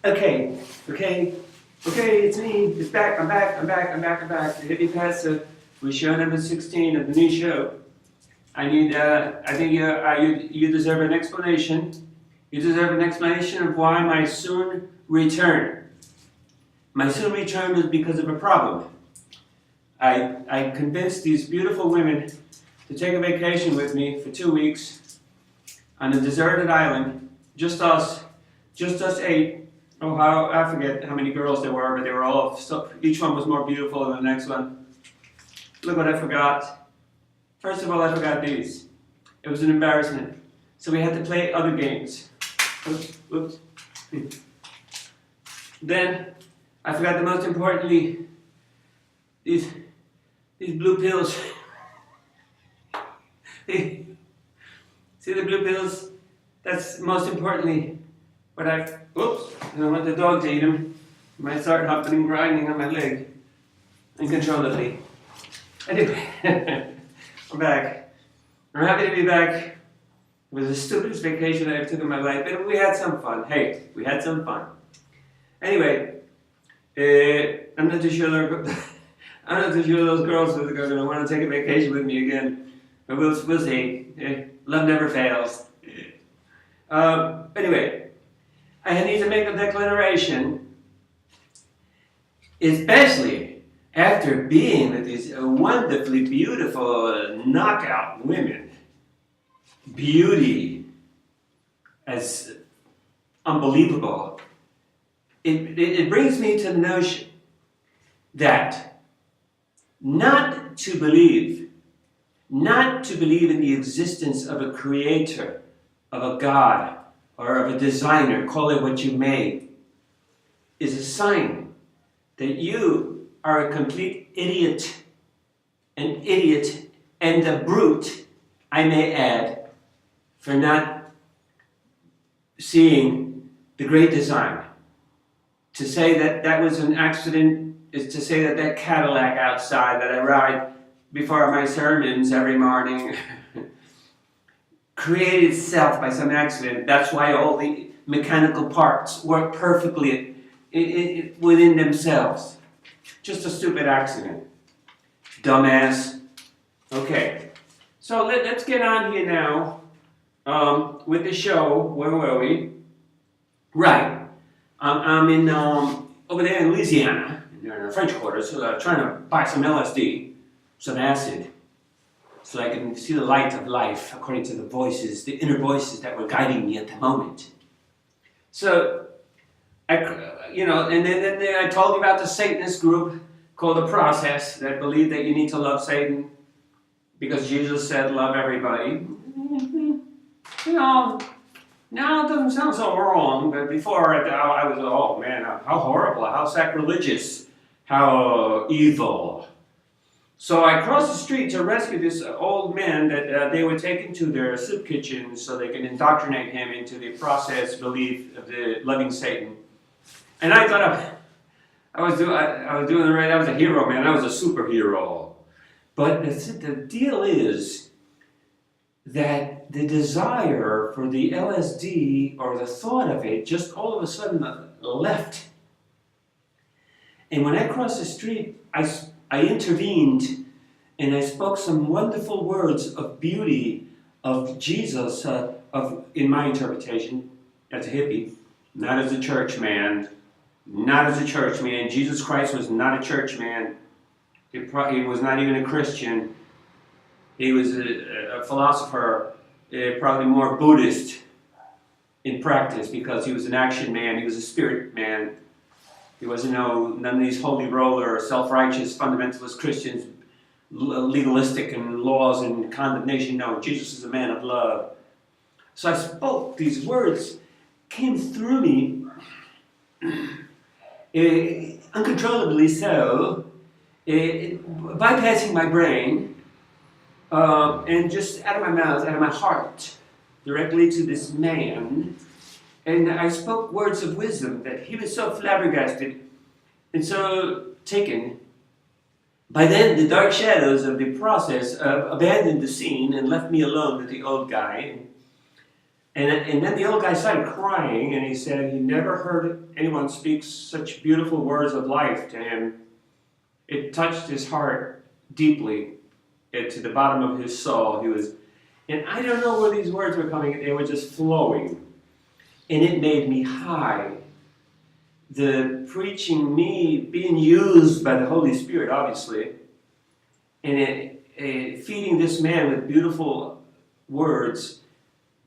Okay, okay, okay, it's me. It's back. I'm back. The Hippie Pastor with show number 16 of the new show. I think you deserve an explanation. You deserve an explanation of why my soon return. My soon return was because of a problem. I convinced these beautiful women to take a vacation with me for 2 weeks on a deserted island, just us eight. Oh, how I forget how many girls there were, but they were all so, each one was more beautiful than the next one. Look what I forgot. First of all, I forgot these. It was an embarrassment. So we had to play other games. Oops. Then I forgot the most importantly, these blue pills. See the blue pills? That's most importantly what I don't want the dog to eat them. I might start humping and grinding on my leg uncontrollably. Anyway, I'm back. I'm happy to be back. It was the stupidest vacation I ever took in my life, but we had some fun. Hey, we had some fun. Anyway, I'm not too sure those girls are going to want to take a vacation with me again. But we'll see. Love never fails. Anyway, I need to make a declaration, especially after being with these wonderfully beautiful knockout women. Beauty as unbelievable. It brings me to the notion that not to believe in the existence of a creator, of a God, or of a designer, call it what you may, is a sign that you are a complete idiot, and a brute, I may add, for not seeing the great design. To say that that was an accident is to say that that Cadillac outside that I ride before my sermons every morning created itself by some accident. That's why all the mechanical parts work perfectly within themselves. Just a stupid accident. Dumbass. Okay, so let's get on here now with the show. Where were we? Right. I'm in over there in Louisiana, in the French quarters, trying to buy some LSD, some acid, so I can see the light of life according to the voices, the inner voices that were guiding me at the moment. So, and then I told you about the Satanist group called The Process that believe that you need to love Satan because Jesus said love everybody. Now it doesn't sound so wrong, but before I was, oh man, how horrible, how sacrilegious, how evil. So I crossed the street to rescue this old man that they were taking to their soup kitchen so they can indoctrinate him into the process belief of the loving Satan. And I thought I was doing the right. I was a hero, man. I was a superhero. But the deal is that the desire for the LSD or the thought of it just all of a sudden left. And when I crossed the street, I intervened and I spoke some wonderful words of beauty of Jesus, in my interpretation, as a hippie, not as a church man. Jesus Christ was not a church man. He was not even a Christian. He was a philosopher, probably more Buddhist in practice because he was an action man, he was a spirit man. He wasn't none of these holy roller, self-righteous, fundamentalist Christians, legalistic in laws and condemnation. No, Jesus is a man of love. So I spoke these words, came through me, uncontrollably so, bypassing my brain, and just out of my mouth, out of my heart, directly to this man. And I spoke words of wisdom that he was so flabbergasted and so taken. By then, the dark shadows of the process abandoned the scene and left me alone with the old guy. And then the old guy started crying, and he said he never heard anyone speak such beautiful words of life to him. It touched his heart deeply, to the bottom of his soul. And I don't know where these words were coming. They were just flowing, and it made me high. The preaching, me being used by the Holy Spirit, obviously, and feeding this man with beautiful words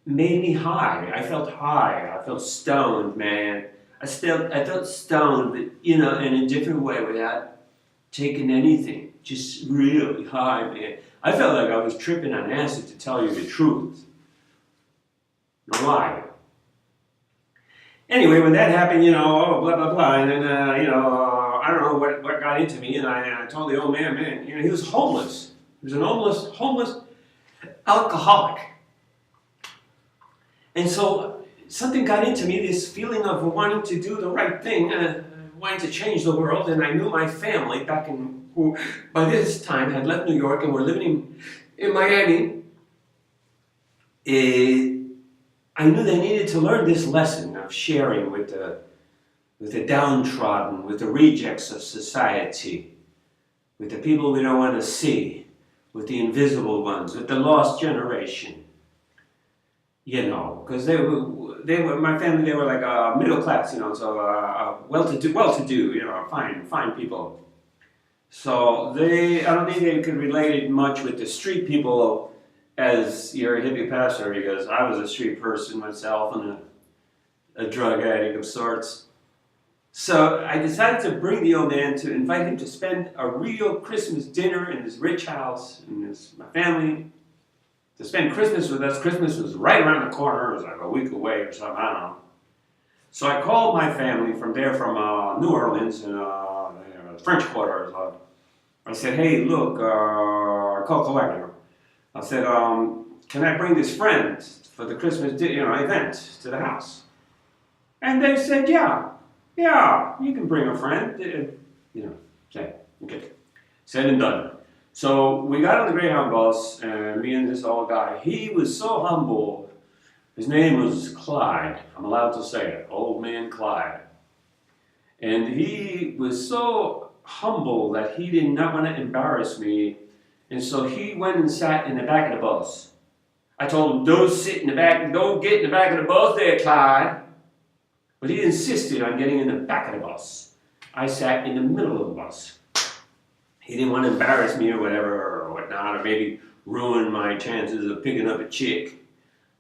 made me high. I felt high. I felt stoned, man. I felt stoned, but in a different way, without taking anything. Just really high, man. I felt like I was tripping on acid, to tell you the truth. No lie. Anyway, when that happened, blah, blah, blah, and then, I don't know what got into me, and I told the old man, he was homeless. He was an homeless alcoholic. And so something got into me, this feeling of wanting to do the right thing, wanting to change the world, and I knew my family who by this time had left New York and were living in Miami. I knew they needed to learn this lesson of sharing with the downtrodden, with the rejects of society, with the people we don't want to see, with the invisible ones, with the lost generation. Because they were my family. They were like middle class, so well-to-do, fine people. So I don't think they could relate it much with the street people, as you're a hippie pastor, because I was a street person myself and a drug addict of sorts. So I decided to bring the old man, to invite him to spend a real Christmas dinner in this rich house, and my family, to spend Christmas with us. Christmas was right around the corner. It was like a week away or something, I don't know. So I called my family from New Orleans, in the French Quarter. I said, hey, look, I called collector. I said, can I bring this friend for the Christmas event to the house? And they said, yeah, you can bring a friend. Okay. Said and done. So we got on the Greyhound bus, and me and this old guy, he was so humble. His name was Clyde. I'm allowed to say it, old man Clyde. And he was so humble that he did not want to embarrass me. And so he went and sat in the back of the bus. I told him, don't sit in the back, don't get in the back of the bus there, Clyde. But he insisted on getting in the back of the bus. I sat in the middle of the bus. He didn't want to embarrass me or whatever or whatnot, or maybe ruin my chances of picking up a chick.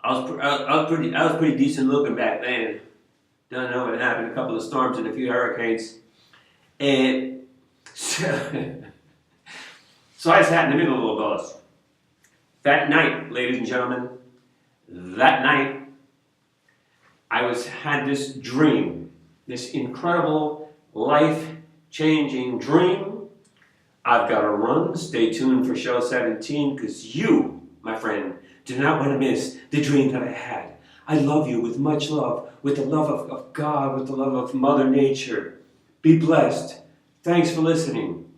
I was pretty decent looking back then. Don't know what happened. A couple of storms and a few hurricanes. And so I sat in the middle of the bus. That night, ladies and gentlemen, I had this dream, this incredible, life-changing dream. I've got to run. Stay tuned for show 17, because you, my friend, do not want to miss the dream that I had. I love you with much love, with the love of God, with the love of Mother Nature. Be blessed. Thanks for listening.